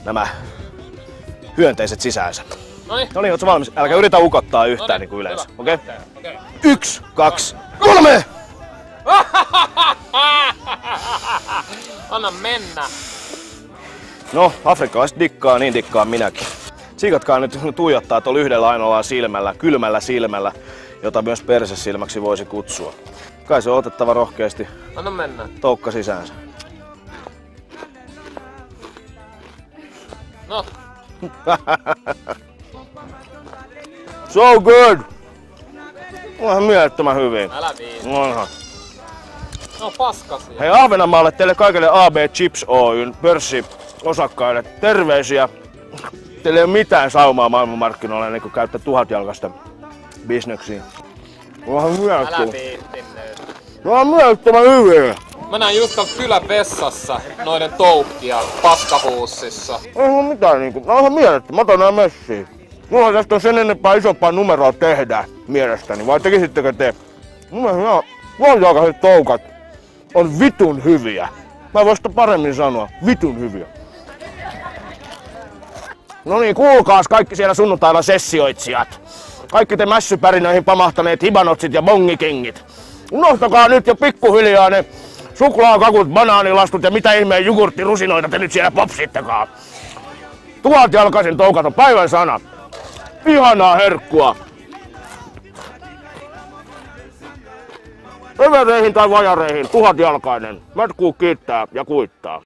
nämä hyönteiset sisäänsä. Noniin. Noniin, ootko valmis? Älä yritä ukottaa yhtään niin kuin yleensä. Okei? Okay. 1, 2, 3! Anna mennä. No, afrikkalaiset dikkaa, niin dikkaan minäkin. Tsiikatkaa nyt tuijottaa tuolla yhdellä ainoalla silmällä, kylmällä silmällä, jota myös persesilmäksi voisi kutsua. Kai se on otettava rohkeasti. Anna mennä. Toukka sisäänsä. No. So good! Onhan mielettömän hyvin. Älä viitti. Onhan. No paskasia. Hei Ahvenanmaalle teille kaikille AB Chips Oyn pörssiosakkaille terveisiä. Teillä ei ole mitään saumaa maailmanmarkkinoilla ennen kuin käytte 1000-jalkaista bisneksiin. Onhan Älä mielettömän. viitti nyt. Onhan mielettömän hyviä. Mä näin just kylän vessassa noiden toukkia paskahuussissa. Ei mulla mitään niinku. Onhan mielettömän. Mä otan nää messiin. Mulla tästä on sen enempää isompaa numeroa tehdä mielestäni. Vai tekisittekö te? Mun mielestä nämä 1000-jalkaiset toukat on vitun hyviä. Mä voin sitä paremmin sanoa. Vitun hyviä. No niin, kuulkaas kaikki siellä sunnuntailla sessioitsijat. Kaikki te mässypärinöihin pamahtaneet hibanotsit ja bongikengit. Unohtakaa nyt jo pikkuhiljaa ne suklaakakut, banaanilastut ja mitä ihmeen jogurttirusinoita te nyt siellä popsittekaan. 1000-jalkaisen toukat on päivän sana. Ihanaa herkkua. Övereihin tai vajareihin, 1000-jalkainen. Mätkuu kiittää ja kuittaa.